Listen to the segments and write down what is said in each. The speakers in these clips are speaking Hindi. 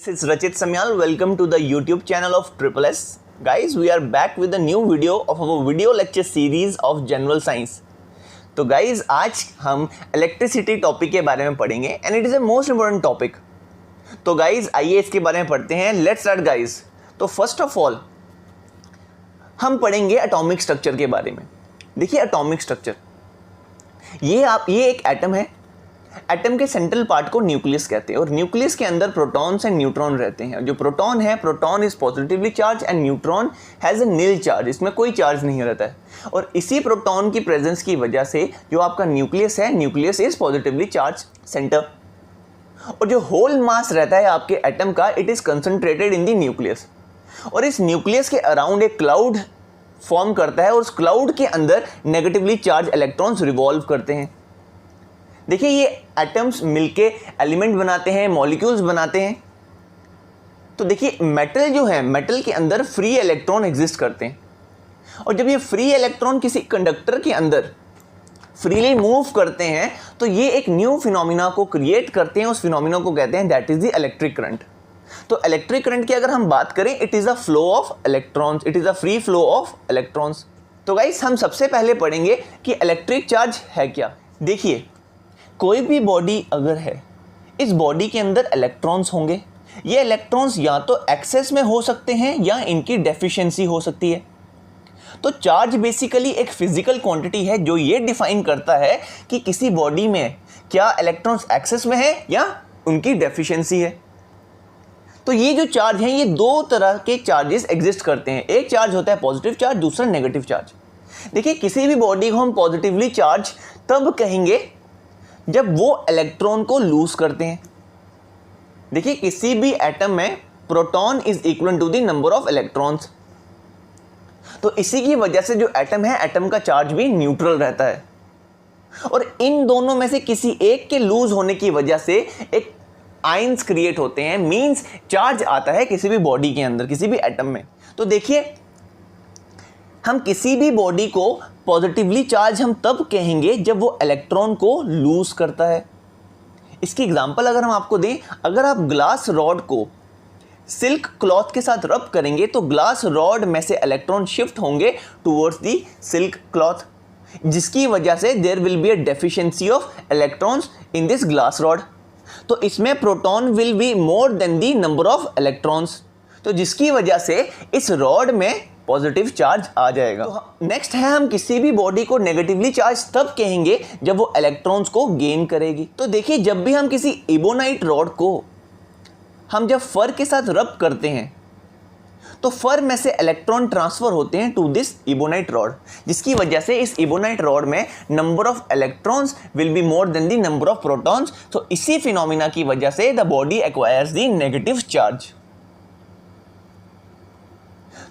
This is Rachit Samyal. Welcome to the YouTube channel of Triple S. Guys, we are back with a new video of our video lecture series of General Science. तो guys, आज हम इलेक्ट्रिसिटी टॉपिक के बारे में पढ़ेंगे and it is a most important topic. तो गाइज आइए इसके बारे में पढ़ते हैं. Let's start guys. तो फर्स्ट ऑफ ऑल हम पढ़ेंगे एटॉमिक स्ट्रक्चर के बारे में. देखिए एटॉमिक स्ट्रक्चर, ये एक एटम है. एटम के सेंट्रल पार्ट को न्यूक्लियस कहते हैं और न्यूक्लियस के अंदर प्रोटॉन्स एंड न्यूट्रॉन रहते हैं. जो प्रोटॉन है, proton is positively charge and neutron has a nil charge. इसमें कोई चार्ज नहीं रहता है और इसी प्रोटॉन की प्रेजेंस की वजह से जो आपका न्यूक्लियस है, nucleus is positively charge centre. और जो होल मास रहता है आपके एटम का, it is concentrated in the nucleus. और इस न्यूक्लियस के अराउंड एक क्लाउड फॉर्म करता है और उस क्लाउड के अंदर नेगेटिवली चार्ज इलेक्ट्रॉन्स रिवॉल्व करते हैं. देखिए ये एटम्स मिलके एलिमेंट बनाते हैं, मॉलिक्यूल्स बनाते हैं. तो देखिए मेटल जो है, मेटल के अंदर फ्री इलेक्ट्रॉन एग्जिस्ट करते हैं और जब ये फ्री इलेक्ट्रॉन किसी कंडक्टर के अंदर फ्रीली मूव करते हैं तो ये एक न्यू फिनोमिना को क्रिएट करते हैं. उस फिनोमिना को कहते हैं that is the electric current. तो इलेक्ट्रिक करंट की अगर हम बात करें, it is a flow of electrons, it is a free flow of electrons. तो गाइस हम सबसे पहले पढ़ेंगे कि इलेक्ट्रिक चार्ज है क्या. देखिए कोई भी बॉडी अगर है, इस बॉडी के अंदर इलेक्ट्रॉन्स होंगे. ये इलेक्ट्रॉन्स या तो एक्सेस में हो सकते हैं या इनकी डेफिशिएंसी हो सकती है. तो चार्ज बेसिकली एक फिजिकल क्वांटिटी है जो ये डिफाइन करता है कि किसी बॉडी में क्या इलेक्ट्रॉन्स एक्सेस में है या उनकी डेफिशिएंसी है. तो ये जो चार्ज हैं, ये दो तरह के चार्जेस एग्जिस्ट करते हैं. एक चार्ज होता है पॉजिटिव चार्ज, दूसरा नेगेटिव चार्ज. देखिए किसी भी बॉडी को हम पॉजिटिवली चार्ज तब कहेंगे जब वो इलेक्ट्रॉन को लूज करते हैं. देखिए किसी भी एटम में proton is equal to the number of electrons. तो इसी की वजह से जो एटम है, एटम का चार्ज भी न्यूट्रल रहता है. और इन दोनों में से किसी एक के लूज होने की वजह से एक आयंस क्रिएट होते हैं, मींस चार्ज आता है किसी भी बॉडी के अंदर, किसी भी एटम में. तो देखिए हम किसी भी बॉडी को पॉजिटिवली चार्ज हम तब कहेंगे जब वो इलेक्ट्रॉन को लूज करता है. इसकी एग्जांपल अगर हम आपको दें, अगर आप ग्लास रॉड को सिल्क क्लॉथ के साथ रब करेंगे तो ग्लास रॉड में से इलेक्ट्रॉन शिफ्ट होंगे टुवर्ड्स दी सिल्क क्लॉथ, जिसकी वजह से there will be a deficiency of electrons in this glass rod. तो इसमें proton will be more than the number of electrons, तो जिसकी वजह से इस रॉड में पॉजिटिव चार्ज आ जाएगा. तो नेक्स्ट है, हम किसी भी बॉडी को नेगेटिवली चार्ज तब कहेंगे जब वो इलेक्ट्रॉन्स को गेन करेगी. तो देखिए जब भी हम किसी इबोनाइट रॉड को हम जब फर के साथ रब करते हैं तो फर में से इलेक्ट्रॉन ट्रांसफर होते हैं टू दिस इबोनाइट रॉड, जिसकी वजह से इस इबोनाइट रॉड में number of electrons will be more then the number of protons. तो इसी फिनोमिना की वजह से the body acquires the negative charge.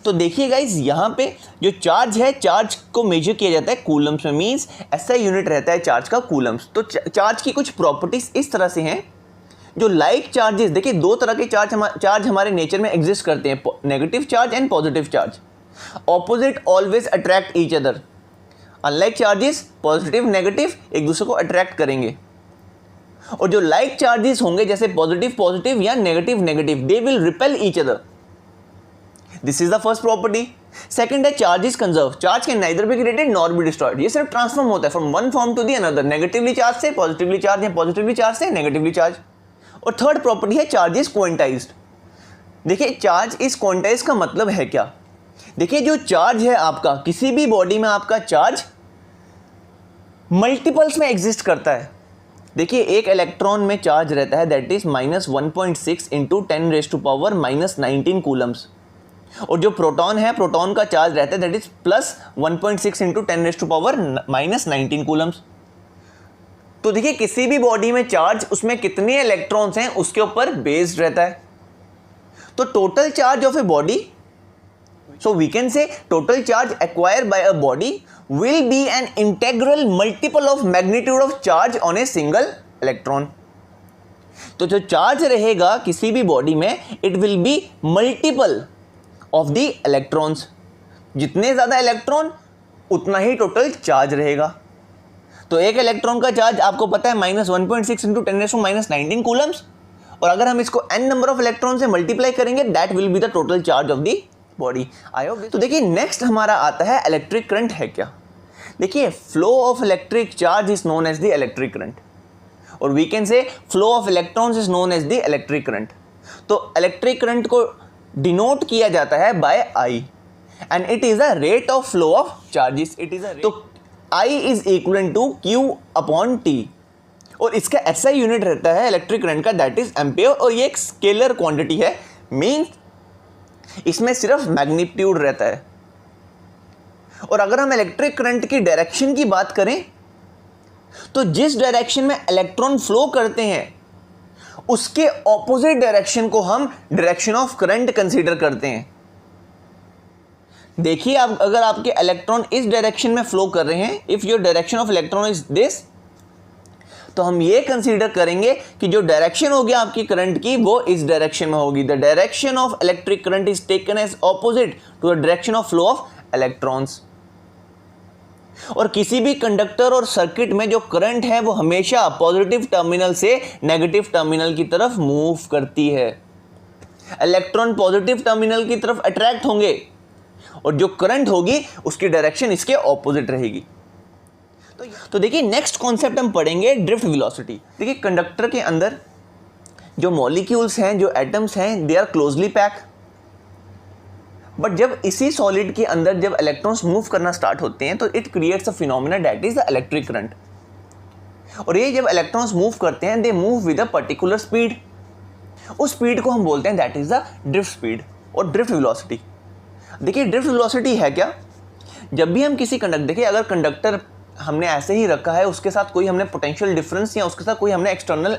तो देखिए गाइज यहाँ पे जो चार्ज है, चार्ज को मेजर किया जाता है कूलम्स में, मींस ऐसा यूनिट रहता है चार्ज का कूलम्स. तो चार्ज की कुछ प्रॉपर्टीज इस तरह से हैं. जो लाइक चार्जेस, देखिए दो तरह के चार्ज हमारे नेचर में एग्जिस्ट करते हैं, negative charge and positive charge. Opposite always attract each other. Unlike charges positive negative एक दूसरे को अट्रैक्ट करेंगे. और जो लाइक चार्जेस होंगे जैसे पॉजिटिव पॉजिटिव या negative negative, they will repel each other. This is the first property. Second है charge is conserve. Charge can neither be created nor be destroyed. ये सिर्फ ट्रांसफॉर्म होता है from one form to the another, negatively charge से पॉजिटिवली चार्ज या पॉजिटिवली चार्ज से नेगेटिवली चार्ज. और थर्ड प्रॉपर्टी है चार्ज इज क्वांटाइज्ड. देखिए चार्ज इज क्वांटाइज्ड का मतलब है क्या. देखिए जो चार्ज है आपका, किसी भी बॉडी में आपका चार्ज मल्टीपल्स में एग्जिस्ट करता है. देखिए एक इलेक्ट्रॉन में चार्ज रहता है दैट इज -1.6 इंटू 10⁻⁻19 कूलम्स. और जो प्रोटॉन है, प्रोटॉन का चार्ज रहता है दैट इज +1.6 इंटू 10⁻⁻19 कूलम्स. तो देखिए किसी भी बॉडी में चार्ज, उसमें कितने इलेक्ट्रॉन्स हैं उसके ऊपर बेस्ड रहता है. तो total charge of a body, so we can say total charge acquired by a body will be an integral multiple of magnitude of charge on a single electron. तो जो चार्ज रहेगा किसी भी बॉडी में, it will be multiple of the electrons. जितने ज़्यादा इलेक्ट्रॉन उतना ही टोटल चार्ज रहेगा. तो एक इलेक्ट्रॉन का चार्ज आपको पता है -1.6 इंटू 10⁻⁻19 कूलम्स और अगर हम इसको n नंबर ऑफ इलेक्ट्रॉन से मल्टीप्लाई करेंगे that will be the total charge of the body. I hope. तो देखिए नेक्स्ट हमारा आता है इलेक्ट्रिक करंट है क्या। देखिए flow of electric charge is known as the electric current, और we can say flow of electrons is known as the electric current. तो इलेक्ट्रिक करंट को डिनोट किया जाता है by I, and it is a rate of flow of charges. It is तो I is equal to Q upon T, और इसका ऐसा यूनिट रहता है इलेक्ट्रिक करंट का, दैट इज एम्पियर, और ये एक स्केलर क्वांटिटी है, मींस इसमें सिर्फ मैग्नीट्यूड रहता है। और अगर हम इलेक्ट्रिक करंट की डायरेक्शन की बात करें तो जिस डायरेक्शन में इलेक्ट्रॉन फ्लो करते हैं उसके ऑपोजिट डायरेक्शन को हम डायरेक्शन ऑफ करंट कंसीडर करते हैं। देखिए आप अगर आपके इलेक्ट्रॉन इस डायरेक्शन में फ्लो कर रहे हैं, if your direction of electron is this, तो हम ये कंसीडर करेंगे कि जो डायरेक्शन होगी आपकी करंट की वो इस डायरेक्शन में होगी। The direction of electric current is taken as opposite to the direction of flow of electrons. और किसी भी कंडक्टर और सर्किट में जो करंट है वो हमेशा पॉजिटिव टर्मिनल से नेगेटिव टर्मिनल की तरफ मूव करती है। इलेक्ट्रॉन पॉजिटिव टर्मिनल की तरफ अट्रैक्ट होंगे और जो करंट होगी उसकी डायरेक्शन इसके ऑपोजिट रहेगी। तो देखिए नेक्स्ट कॉन्सेप्ट हम पढ़ेंगे ड्रिफ्ट वेलोसिटी। देखिए कंडक्टर के अंदर जो मॉलिक्यूल्स हैं, जो एटम्स हैं, they are closely packed, but जब इसी सॉलिड के अंदर जब इलेक्ट्रॉन्स मूव करना स्टार्ट होते हैं तो it creates a phenomena that is the electric current. और ये जब इलेक्ट्रॉन्स मूव करते हैं they move with a particular speed, उस स्पीड को हम बोलते हैं that is the drift speed और ड्रिफ्ट वेलोसिटी। देखिए ड्रिफ्ट वेलोसिटी है क्या, जब भी हम किसी कंडक्टर, देखिए अगर कंडक्टर हमने ऐसे ही रखा है, उसके साथ कोई हमने पोटेंशियल डिफरेंस या उसके साथ कोई हमने एक्सटर्नल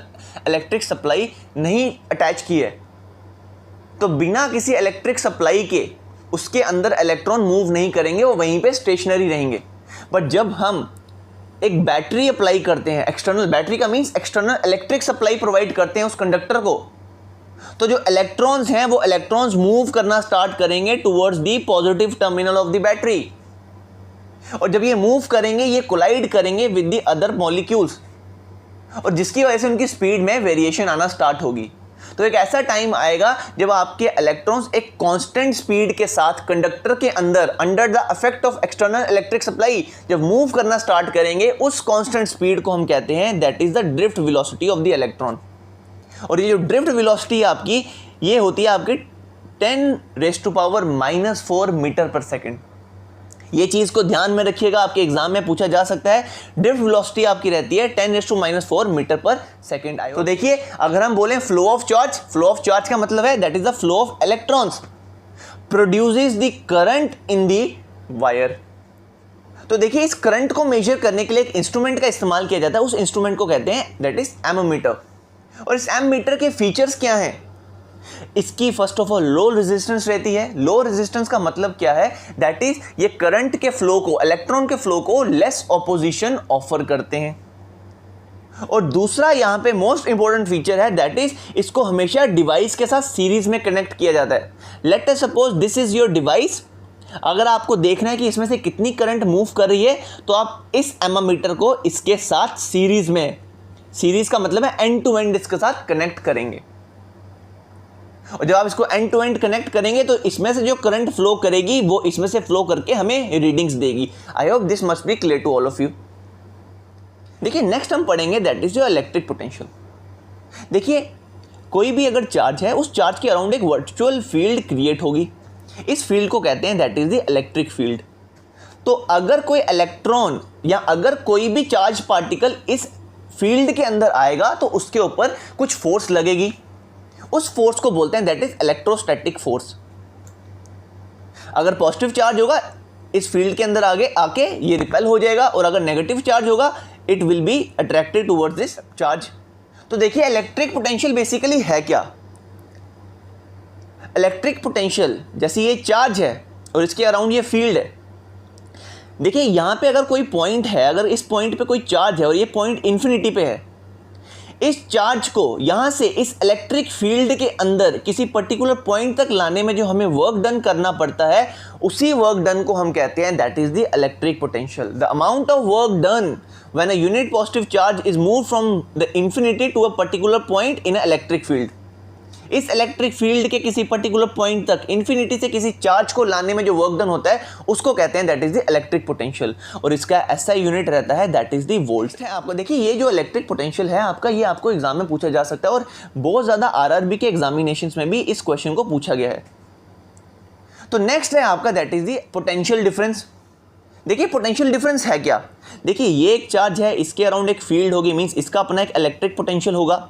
इलेक्ट्रिक सप्लाई नहीं अटैच की है, तो बिना किसी इलेक्ट्रिक सप्लाई के उसके अंदर इलेक्ट्रॉन मूव नहीं करेंगे, वो वहीं पे स्टेशनरी रहेंगे। बट जब हम एक बैटरी अप्लाई करते हैं, एक्सटर्नल बैटरी का means external electric supply provide करते हैं उस कंडक्टर को, तो जो इलेक्ट्रॉन्स हैं वो इलेक्ट्रॉन्स मूव करना स्टार्ट करेंगे towards the positive terminal of the battery. और जब ये मूव करेंगे ये कोलाइड करेंगे विद द अदर मॉलिक्यूल्स, और जिसकी वजह से उनकी स्पीड में वेरिएशन आना स्टार्ट होगी। तो एक ऐसा टाइम आएगा जब आपके इलेक्ट्रॉन्स एक कांस्टेंट स्पीड के साथ कंडक्टर के अंदर under the effect of external electric supply जब मूव करना स्टार्ट करेंगे, उस कांस्टेंट स्पीड को हम कहते हैं that is the drift velocity of the electron. और ये जो ड्रिफ्ट वेलोसिटी आपकी ये होती है आपकी 10⁻⁻⁴ मीटर पर सेकेंड। ये चीज़ को ध्यान में रखिएगा, आपके एग्जाम में पूछा जा सकता है। ड्रिफ्ट वेलोसिटी आपकी रहती है 10⁻⁻⁴ मीटर पर सेकेंड। तो देखिए अगर हम बोलें फ्लो ऑफ चार्ज का मतलब है that is the flow of electrons produces the current in the wire. तो देखिए इस करंट को मेजर करने के लिए एक इंस्ट्रूमेंट का इस्तेमाल किया जाता है, उस इंस्ट्रूमेंट को कहते हैं दैट इज एमोमीटर। और इस एमोमीटर के फीचर्स क्या हैं, इसकी first of all low resistance रहती है। लो रेजिस्टेंस का मतलब क्या है, दैट इज ये करंट के फ्लो को, इलेक्ट्रॉन के फ्लो को लेस ऑपोजिशन ऑफर करते हैं। और दूसरा यहां पे मोस्ट इंपॉर्टेंट फीचर है दैट इज इसको हमेशा डिवाइस के साथ सीरीज में कनेक्ट किया जाता है। Late us suppose this is your device, अगर आपको देखना है कि इसमें से कितनी करंट मूव कर रही है तो आप इस एमोमीटर को इसके साथ सीरीज में, सीरीज का मतलब है एंड टू एंड इसके साथ कनेक्ट करेंगे। और जब आप इसको एंड टू एंड कनेक्ट करेंगे तो इसमें से जो करंट फ्लो करेगी वो इसमें से फ्लो करके हमें रीडिंग्स देगी। I hope this must be clear to all of you. देखिए नेक्स्ट हम पढ़ेंगे that is your electric potential. देखिए कोई भी अगर चार्ज है उस चार्ज के अराउंड एक वर्चुअल फील्ड क्रिएट होगी, इस फील्ड को कहते हैं that is the electric field. तो अगर कोई इलेक्ट्रॉन या अगर कोई भी चार्ज पार्टिकल इस फील्ड के अंदर आएगा तो उसके ऊपर कुछ फोर्स लगेगी, उस फोर्स को बोलते हैं दैट इज इलेक्ट्रोस्टैटिक फोर्स। अगर पॉजिटिव चार्ज होगा इस फील्ड के अंदर आगे आके ये रिपेल हो जाएगा, और अगर नेगेटिव चार्ज होगा it will be attracted towards this charge. तो देखिए इलेक्ट्रिक पोटेंशियल बेसिकली है क्या। इलेक्ट्रिक पोटेंशियल जैसे ये चार्ज है और इसके अराउंड ये फील्ड है। देखिए यहां पे अगर कोई पॉइंट है, अगर इस पॉइंट पे कोई चार्ज है और ये पॉइंट इन्फिनिटी पे है, इस चार्ज को यहाँ से इस इलेक्ट्रिक फील्ड के अंदर किसी पर्टिकुलर पॉइंट तक लाने में जो हमें वर्क डन करना पड़ता है, उसी वर्क डन को हम कहते हैं that is the electric potential. The amount of work done when a unit positive charge is move from the infinity to a particular point in a electric field. इस इलेक्ट्रिक फील्ड के किसी पर्टिकुलर पॉइंट तक इंफिनिटी से किसी चार्ज को लाने में जो वर्क डन होता है उसको कहते हैं that is the electric potential, और इसका ऐसा यूनिट रहता है दैट इज द वोल्ट है। आपको देखिए ये जो इलेक्ट्रिक पोटेंशियल है आपका, ये आपको एग्जाम में पूछा जा सकता है और बहुत ज्यादा आरआरबी के एग्जामिनेशंस में भी इस क्वेश्चन को पूछा गया है। तो नेक्स्ट है आपका that is the potential difference. देखिए पोटेंशियल डिफरेंस है क्या, देखिए ये एक चार्ज है, इसके अराउंड एक फील्ड होगी, मींस इसका अपना एक इलेक्ट्रिक पोटेंशियल होगा,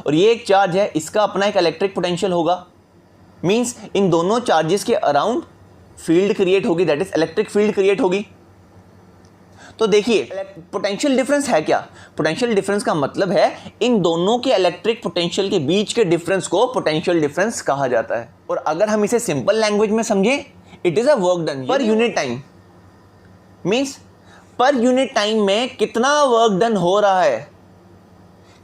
और ये एक चार्ज है, इसका अपना एक इलेक्ट्रिक पोटेंशियल होगा, मींस इन दोनों चार्जेस के अराउंड फील्ड क्रिएट होगी, that is electric field create होगी। तो देखिए पोटेंशियल डिफरेंस है क्या, पोटेंशियल डिफरेंस का मतलब है इन दोनों के इलेक्ट्रिक पोटेंशियल के बीच के डिफरेंस को पोटेंशियल डिफरेंस कहा जाता है। और अगर हम इसे सिंपल लैंग्वेज में समझें, it is a work done per unit time, means per unit time में कितना वर्क डन हो रहा है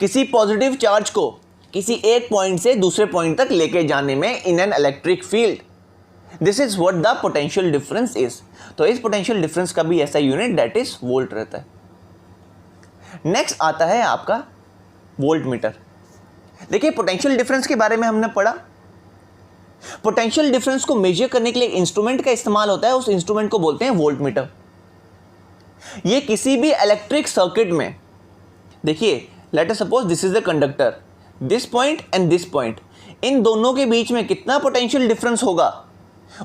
किसी पॉजिटिव चार्ज को किसी एक पॉइंट से दूसरे पॉइंट तक लेके जाने में in an electric field. This is what the potential difference is. तो इस पोटेंशियल डिफरेंस का भी ऐसा यूनिट दैट इज वोल्ट रहता है। नेक्स्ट आता है आपका वोल्ट मीटर। देखिए पोटेंशियल डिफरेंस के बारे में हमने पढ़ा, पोटेंशियल डिफरेंस को मेजर करने के लिए इंस्ट्रूमेंट का इस्तेमाल होता है, उस इंस्ट्रूमेंट को बोलते हैं वोल्ट मीटर। ये किसी भी इलेक्ट्रिक सर्किट में, देखिए let us suppose this is the conductor, this point and this point, इन दोनों के बीच में कितना पोटेंशियल डिफरेंस होगा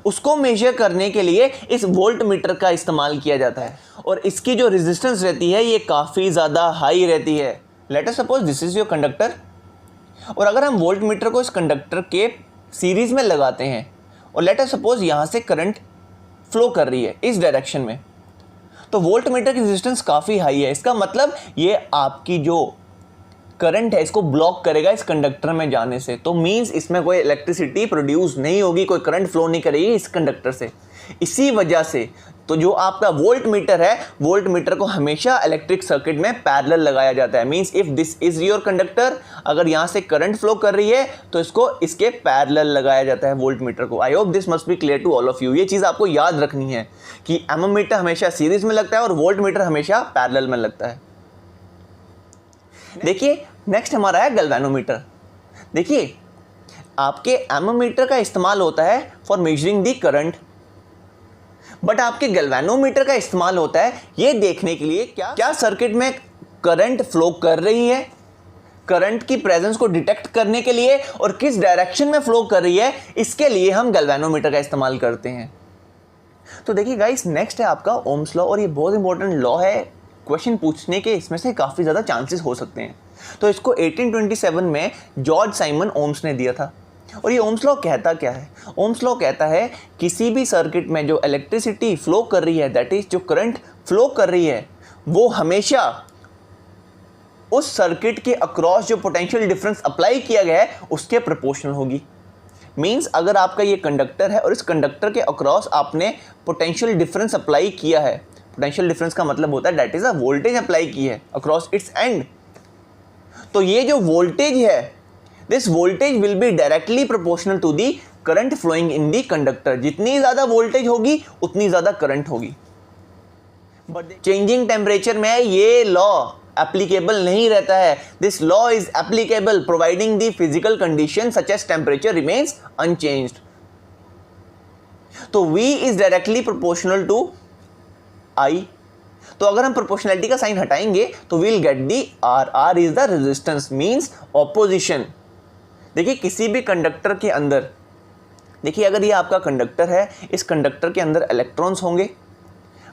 उसको मेजर करने के लिए इस वोल्ट मीटर का इस्तेमाल किया जाता है। और इसकी जो रेजिस्टेंस रहती है ये काफ़ी ज़्यादा हाई रहती है। Late us suppose this is your conductor, और अगर हम वोल्ट मीटर को इस कंडक्टर के सीरीज में लगाते हैं और लेट अस सपोज यहाँ से करंट फ्लो कर रही है इस डायरेक्शन में, तो वोल्ट मीटर की रेजिस्टेंस काफ़ी हाई है। इसका मतलब ये आपकी जो करंट है इसको ब्लॉक करेगा इस कंडक्टर में जाने से, तो मींस इसमें कोई इलेक्ट्रिसिटी प्रोड्यूस नहीं होगी, कोई करंट फ्लो नहीं करेगी इस कंडक्टर से। इसी वजह से तो जो आपका वोल्ट मीटर है, वोल्ट मीटर को हमेशा इलेक्ट्रिक सर्किट में पैरेलल लगाया जाता है। Means if this is your conductor, अगर यहाँ से करंट फ्लो कर रही है तो इसको इसके पैरेलल लगाया जाता है वोल्ट मीटर को। I hope this must be clear to all of you. ये चीज़ आपको याद रखनी है कि एमोमीटर हमेशा सीरीज में लगता है और वोल्ट मीटर हमेशा पैरेलल में लगता है। देखिए नेक्स्ट हमारा है गैल्वेनोमीटर। देखिए आपके एमोमीटर का इस्तेमाल होता है for measuring the current, but आपके गैल्वेनोमीटर का इस्तेमाल होता है ये देखने के लिए क्या सर्किट में करंट फ्लो कर रही है, करंट की प्रेजेंस को डिटेक्ट करने के लिए, और किस डायरेक्शन में फ्लो कर रही है, इसके लिए हम गैल्वेनोमीटर का इस्तेमाल करते हैं। तो देखिए गाइस नेक्स्ट है आपका ओम्स लॉ, और ये बहुत इंपॉर्टेंट लॉ है, क्वेश्चन पूछने के इसमें से काफ़ी ज़्यादा चांसेस हो सकते हैं। तो इसको 1827 में जॉर्ज साइमन ओम्स ने दिया था। और ये ओम्स लॉ कहता क्या है, ओम्स लॉ कहता है किसी भी सर्किट में जो इलेक्ट्रिसिटी फ्लो कर रही है, दैट इज जो करंट फ्लो कर रही है, वो हमेशा उस सर्किट के अक्रॉस जो पोटेंशियल डिफरेंस अप्लाई किया गया है उसके प्रोपोर्शनल होगी। मींस अगर आपका ये कंडक्टर है और इस कंडक्टर के अक्रॉस आपने पोटेंशियल डिफरेंस अप्लाई किया है, पोटेंशियल डिफरेंस का मतलब होता है that is a voltage apply की है अक्रॉस इट्स एंड, तो ये जो वोल्टेज है, this voltage will be directly proportional to the current flowing in the conductor. जितनी ज़्यादा वोल्टेज होगी उतनी ज़्यादा करंट होगी। बट चेंजिंग टेम्परेचर में ये लॉ एप्लीकेबल नहीं रहता है। This law is applicable providing the physical condition such as temperature remains unchanged. तो V is directly proportional to I। तो अगर हम प्रोपोर्शनैलिटी का साइन हटाएंगे तो we'll get the R। R is the resistance, means opposition. देखिए किसी भी कंडक्टर के अंदर, देखिए अगर ये आपका कंडक्टर है, इस कंडक्टर के अंदर इलेक्ट्रॉन्स होंगे,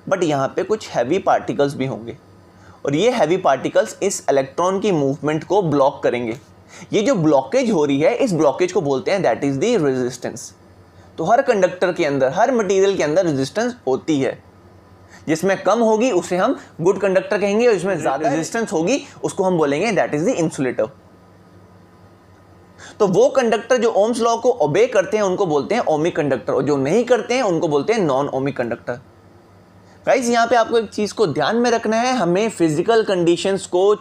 बट यहाँ पे कुछ हैवी पार्टिकल्स भी होंगे, और ये हैवी पार्टिकल्स इस इलेक्ट्रॉन की मूवमेंट को ब्लॉक करेंगे। ये जो ब्लॉकेज हो रही है, इस ब्लॉकेज को बोलते हैं दैट इज द रेजिस्टेंस। तो हर कंडक्टर के अंदर, हर मटेरियल के अंदर रेजिस्टेंस होती है। जिसमें कम होगी उसे हम गुड कंडक्टर कहेंगे, और जिसमें ज़्यादा रेजिस्टेंस होगी उसको हम बोलेंगे दैट इज द इंसुलेटर। तो वो कंडक्टर जो ओम्स लॉ को ओबे करते हैं उनको बोलते हैं ओमिक कंडक्टर, और जो नहीं करते हैं उनको बोलते हैं नॉन ओमिक कंडक्टर। गाइस यहाँ पे आपको एक चीज़ को ध्यान में रखना है, हमें फिजिकल कंडीशंस को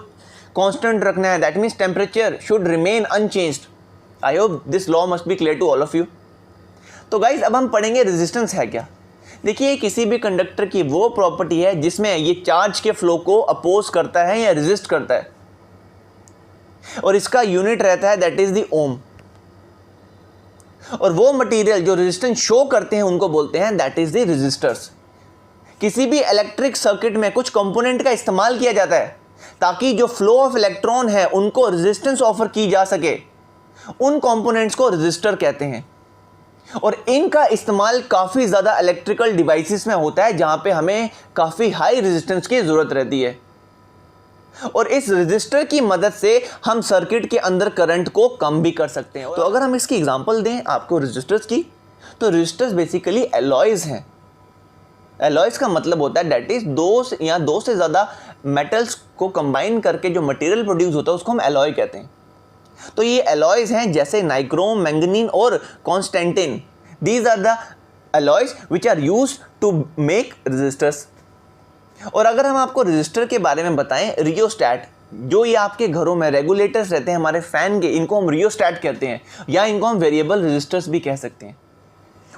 कांस्टेंट रखना है, that means temperature should remain unchanged. I hope this law must be clear to all of you. तो गाइज अब हम पढ़ेंगे रेजिस्टेंस है क्या। देखिए किसी भी कंडक्टर की वो प्रॉपर्टी है जिसमें ये चार्ज के फ्लो को अपोज करता है या रेजिस्ट करता है, और इसका यूनिट रहता है दैट इज द ओम। और वो मटेरियल जो रेजिस्टेंस शो करते हैं उनको बोलते हैं दैट इज द रेजिस्टर्स। किसी भी इलेक्ट्रिक सर्किट में कुछ कंपोनेंट का इस्तेमाल किया जाता है ताकि जो फ्लो ऑफ इलेक्ट्रॉन है उनको रेजिस्टेंस ऑफर की जा सके। उन कंपोनेंट्स को रेजिस्टर कहते हैं, और इनका इस्तेमाल काफ़ी ज़्यादा इलेक्ट्रिकल डिवाइसेस में होता है जहां पे हमें काफ़ी हाई रेजिस्टेंस की ज़रूरत रहती है। और इस रेजिस्टर की मदद से हम सर्किट के अंदर करंट को कम भी कर सकते हैं। तो अगर हम इसकी एग्जांपल दें आपको रेजिस्टर्स की, तो रेजिस्टर्स बेसिकली एलॉयज हैं। एलॉयज का मतलब होता है दैट इज दो से ज़्यादा मेटल्स को कंबाइन करके जो मटेरियल प्रोड्यूस होता है उसको हम एलॉय कहते हैं। तो ये एलॉयज हैं जैसे नाइक्रोम, मैंगनीन और constantan. These are the alloys which are used to make resistors. और अगर हम आपको रेजिस्टर के बारे में बताएं, रियोस्टैट, जो ये आपके घरों में रेगुलेटर्स रहते हैं हमारे फैन के, इनको हम रियोस्टैट कहते हैं, या इनको हम वेरिएबल रेजिस्टर्स भी कह सकते हैं।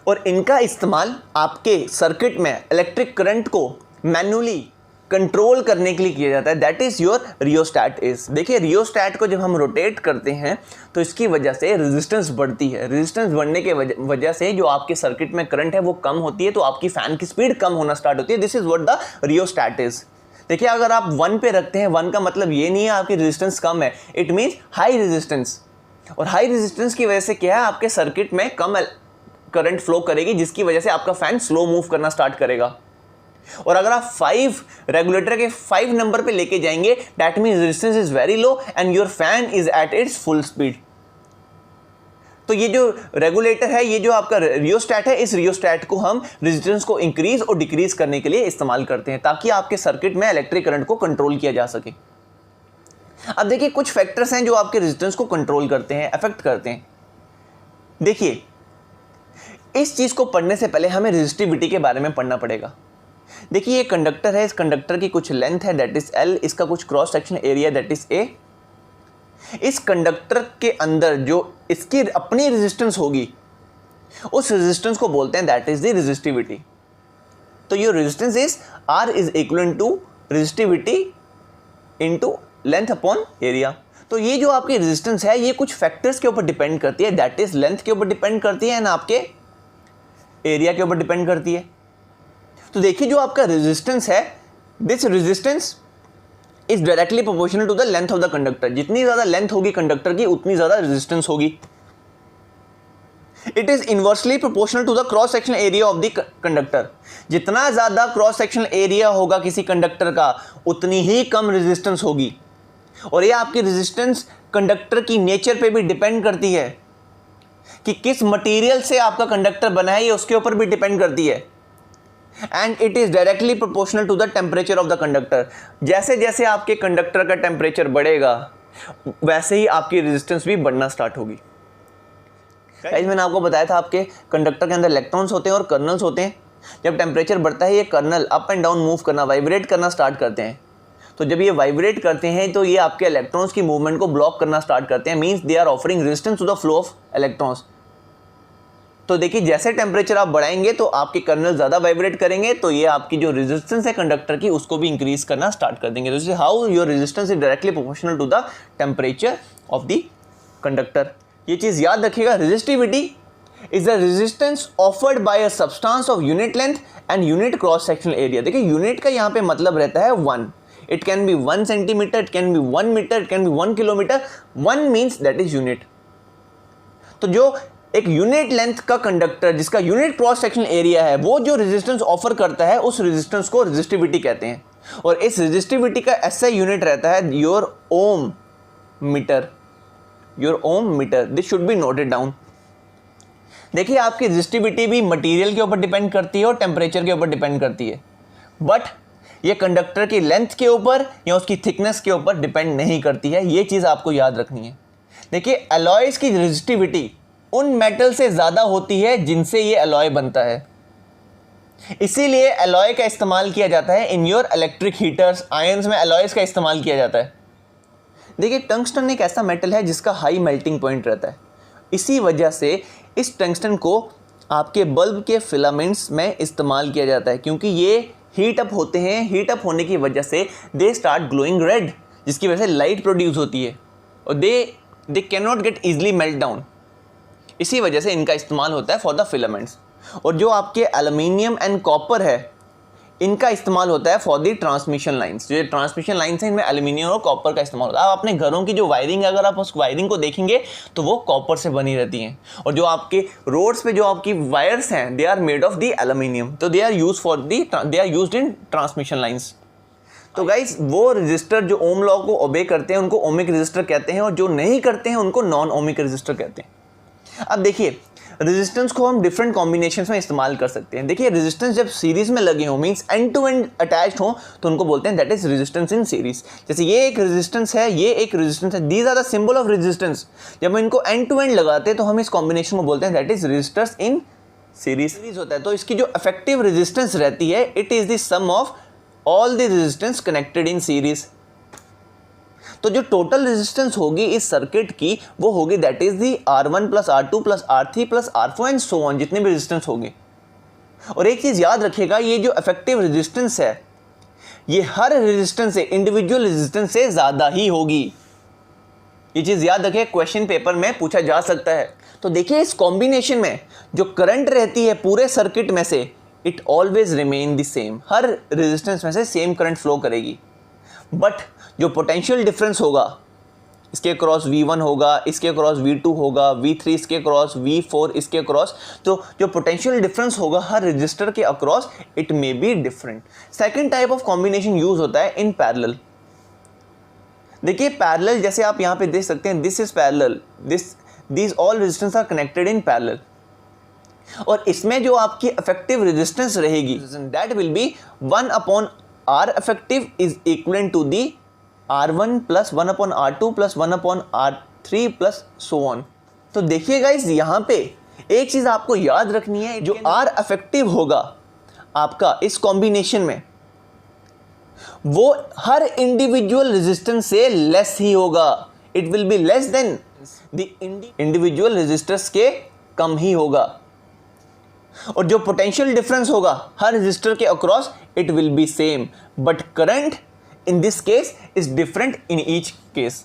और इनका इस्तेमाल आपके सर्किट में इलेक्ट्रिक करंट को मैन्युअली कंट्रोल करने के लिए किया जाता है, that is your rheostat is. देखिए रियोस्टैट को जब हम रोटेट करते हैं तो इसकी वजह से रेजिस्टेंस बढ़ती है। रेजिस्टेंस बढ़ने के वजह से जो आपके सर्किट में करंट है वो कम होती है, तो आपकी फैन की स्पीड कम होना स्टार्ट होती है। This is what the rheostat is. देखिए अगर आप 1 पे रखते हैं, 1 का मतलब ये नहीं है आपकी रेजिस्टेंस कम है, इट मीन्स हाई रेजिस्टेंस। और हाई रेजिस्टेंस की वजह से क्या है, आपके सर्किट में कम करंट फ्लो करेगी, जिसकी वजह से आपका फैन स्लो मूव करना स्टार्ट करेगा। और अगर आप 5 रेगुलेटर के 5 नंबर पे लेके जाएंगे, that means resistance is very low and your fan is at its full speed. तो ये जो रेगुलेटर है, ये जो आपका रियोस्टैट है, इस रियोस्टैट को हम रेजिस्टेंस को इंक्रीज और डिक्रीज करने के लिए इस्तेमाल करते हैं ताकि आपके सर्किट में इलेक्ट्रिक करंट को कंट्रोल किया जा सके। अब देखिए कुछ फैक्टर्स हैं जो आपके रेजिस्टेंस को कंट्रोल करते हैं, अफेक्ट करते हैं। देखिए इस चीज को पढ़ने से पहले हमें रेजिस्टिविटी के बारे में पढ़ना पड़ेगा। देखिए ये कंडक्टर है, इस कंडक्टर की कुछ लेंथ है दैट इज L, इसका कुछ cross section area that is A। इस कंडक्टर के अंदर जो इसकी अपनी रेजिस्टेंस होगी उस रेजिस्टेंस को बोलते हैं दैट इज द रेजिस्टिविटी। तो your resistance is R is equal to resistivity into length upon area. तो ये जो आपकी रेजिस्टेंस है ये कुछ फैक्टर्स के ऊपर डिपेंड करती है, दैट इज लेंथ के ऊपर डिपेंड करती है एंड आपके एरिया के ऊपर डिपेंड करती है। तो देखिए जो आपका रेजिस्टेंस है, this resistance is directly proportional to the length of the conductor. जितनी ज्यादा लेंथ होगी कंडक्टर की उतनी ज्यादा रेजिस्टेंस होगी। It is inversely proportional to the cross section area of the conductor. जितना ज्यादा क्रॉस सेक्शन एरिया होगा किसी कंडक्टर का उतनी ही कम रेजिस्टेंस होगी। और ये आपकी रेजिस्टेंस कंडक्टर की नेचर पे भी डिपेंड करती है कि किस मटेरियल से आपका कंडक्टर बना है, ये उसके ऊपर भी डिपेंड करती है। And it is directly proportional to the temperature of the conductor. जैसे जैसे आपके कंडक्टर का टेम्परेचर बढ़ेगा वैसे ही आपकी रेजिस्टेंस भी बढ़ना स्टार्ट होगी। गाइस मैंने आपको बताया था आपके कंडक्टर के अंदर इलेक्ट्रॉन्स होते हैं और कर्नल्स होते हैं। जब टेम्परेचर बढ़ता है ये kernel up and down move करना, वाइब्रेट करना स्टार्ट करते हैं। तो जब ये वाइब्रेट करते हैं तो ये आपके इलेक्ट्रॉन्स की मूवमेंट को ब्लॉक करना स्टार्ट करते हैं, means they are offering resistance to the flow of electrons. तो देखिए जैसे टेम्परेचर आप बढ़ाएंगे तो आपके कर्नल ज़्यादा वाइब्रेट करेंगे, तो ये आपकी जो रेजिस्टेंस है कंडक्टर की उसको भी इंक्रीज करना स्टार्ट कर देंगे। This is how your resistance is directly proportional to the temperature of the conductor. ये चीज़ याद रखिएगा, resistivity is the resistance offered by a substance of unit length and unit cross sectional area. देखिए यूनिट का यहाँ पे मतलब रहता है 1। It can be 1 centimetre, it can be 1 metre, it can be 1 kilometre. 1 means that is unit. तो जो एक यूनिट लेंथ का कंडक्टर जिसका यूनिट क्रॉस सेक्शन एरिया है वो जो रेजिस्टेंस ऑफर करता है उस रेजिस्टेंस को रेजिस्टिविटी कहते हैं। और इस रेजिस्टिविटी का ऐसा यूनिट रहता है your ohm metre. Your ohm metre, this should be noted down. देखिए आपकी रेजिस्टिविटी भी मटेरियल के ऊपर डिपेंड करती है और टेम्परेचर के ऊपर डिपेंड करती है, बट ये कंडक्टर की लेंथ के ऊपर या उसकी थिकनेस के ऊपर डिपेंड नहीं करती है। ये चीज़ आपको याद रखनी है। देखिए अलॉयज की रेजिस्टिविटी उन मेटल से ज़्यादा होती है जिनसे ये अलॉय बनता है, इसीलिए अलॉय का इस्तेमाल किया जाता है in your electric heaters. Ions में अलॉयज का इस्तेमाल किया जाता है। देखिए टंगस्टन एक ऐसा मेटल है जिसका हाई मेल्टिंग पॉइंट रहता है, इसी वजह से इस टंगस्टन को आपके बल्ब के फिलामेंट्स में इस्तेमाल किया जाता है, क्योंकि ये हीट अप होते हैं, हीट अप होने की वजह से दे स्टार्ट ग्लोइंग रेड, जिसकी वजह से लाइट प्रोड्यूस होती है और they can not gate easily melt down. इसी वजह से इनका इस्तेमाल होता है फॉर द फिलामेंट्स। और जो आपके एल्यूमिनियम एंड कॉपर है, इनका इस्तेमाल होता है फॉर दी ट्रांसमिशन लाइंस। जो ट्रांसमिशन लाइंस हैं इनमें एल्यूमिनियम और कॉपर का इस्तेमाल होता है। आप अपने घरों की जो वायरिंग है, अगर आप उस वायरिंग को देखेंगे तो वो कॉपर से बनी रहती हैं। और जो आपके रोड्स पे जो आपकी वायर्स हैं, they are made of the aluminium, तो they are used in transmission lines. तो गाइस वो रजिस्टर जो ओम लॉ को ओबे करते हैं उनको ओमिक रजिस्टर कहते हैं, और जो नहीं करते हैं उनको नॉन ओमिक रजिस्टर कहते हैं। अब देखिए रेजिस्टेंस को हम डिफरेंट कॉम्बिनेशंस में इस्तेमाल कर सकते हैं। देखिए रेजिस्टेंस जब सीरीज में लगे हों, means end to end attached हो, तो उनको बोलते हैं that is resistance in series. जैसे ये एक रेजिस्टेंस है, ये एक रेजिस्टेंस है, these are the symbol of resistance. जब हम इनको एंड टू एंड लगाते हैं तो हम इस कॉम्बिनेशन को बोलते हैं that is resistance in series होता है। तो इसकी जो इफेक्टिव रेजिस्टेंस रहती है, it is the sum of all the resistance connected in series. तो जो टोटल रेजिस्टेंस होगी इस सर्किट की, वो होगी that is the R1 plus R2 plus R3 plus R4 and so on, जितने भी रेजिस्टेंस होंगे। और एक चीज याद रखिएगा, ये जो इफेक्टिव रेजिस्टेंस है, ये हर रेजिस्टेंस से, इंडिविजुअल रेजिस्टेंस से ज्यादा ही होगी। ये चीज याद रखिए, क्वेश्चन पेपर में पूछा जा सकता है। तो देखिए इस कॉम्बिनेशन में जो करंट रहती है पूरे सर्किट में से, it always remain the same. Her resistance में से सेम करंट फ्लो करेगी, बट जो पोटेंशियल डिफरेंस होगा, इसके क्रॉस V1 होगा, इसके क्रॉस V2 होगा, V3 इसके क्रॉस, V4 इसके क्रॉस, तो जो पोटेंशियल डिफरेंस होगा हर रजिस्टर के across, it may be different. Second type of combination use होता है इन पैरेलल। देखिए पैरेलल जैसे आप यहाँ पे देख सकते हैं, this is parallel, this all resistance R connected in parallel. और इसमें जो आपकी इफेक्टिव रेजिस्टेंस रहेगी, that will be 1 upon R effective is equivalent to the R1 plus 1 upon R2 plus 1 upon R3 plus so on। तो देखिए गाइस यहाँ पे एक चीज आपको याद रखनी है, जो R effective होगा आपका इस कॉम्बिनेशन में, वो हर इंडिविजुअल रेजिस्टेंस से लेस ही होगा। It will be less than the individual resistors के कम ही होगा। और जो पोटेंशियल डिफरेंस होगा हर रेजिस्टर के across, it will be same, but current in this case is different in each case.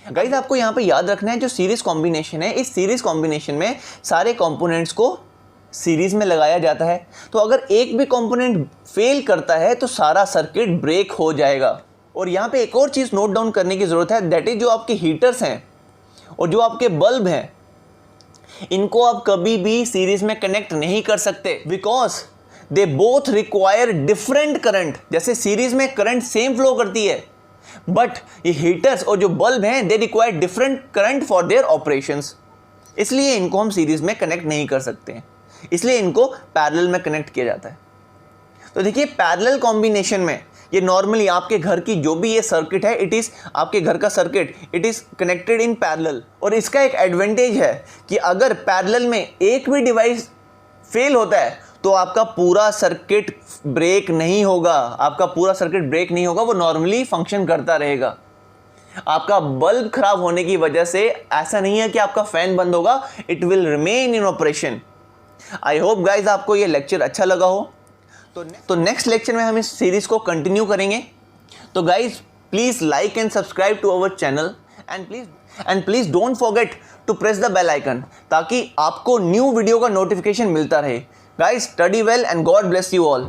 Guys आपको यहाँ पे याद रखना है, जो सीरीज कॉम्बिनेशन है, इस सीरीज कॉम्बिनेशन में सारे कंपोनेंट्स को सीरीज में लगाया जाता है। तो अगर एक भी कंपोनेंट फेल करता है तो सारा सर्किट ब्रेक हो जाएगा। और यहाँ पे एक और चीज नोट डाउन करने की जरूरत है, दैट इज जो आपके हीटर्स हैं और जो आपके बल्ब हैं, इनको आप कभी भी सीरीज में कनेक्ट नहीं कर सकते, because they both require different current. जैसे सीरीज में करंट सेम फ्लो करती है, बट ये हीटर्स और जो बल्ब हैं, they require different current for their operations. इसलिए इनको हम सीरीज में कनेक्ट नहीं कर सकते हैं, इसलिए इनको पैरेलल में कनेक्ट किया जाता है। तो देखिए पैरेलल कॉम्बिनेशन में ये नॉर्मली आपके घर की जो भी ये सर्किट है, इट इज़ आपके घर का circuit, it is connected in parallel. और इसका एक एडवांटेज है कि अगर पैरेलल में एक भी डिवाइस फेल होता है तो आपका पूरा सर्किट ब्रेक नहीं होगा, आपका पूरा सर्किट ब्रेक नहीं होगा, वो नॉर्मली फंक्शन करता रहेगा। आपका बल्ब खराब होने की वजह से ऐसा नहीं है कि आपका फैन बंद होगा, it will remain in operation. I hope guys आपको ये लेक्चर अच्छा लगा हो। तो नेक्स्ट लेक्चर में हम इस सीरीज को कंटिन्यू करेंगे। तो guys please like and subscribe to our channel and please don't forget to press the bell icon, ताकि आपको न्यू वीडियो का नोटिफिकेशन मिलता रहे। Guys study well and God bless you all.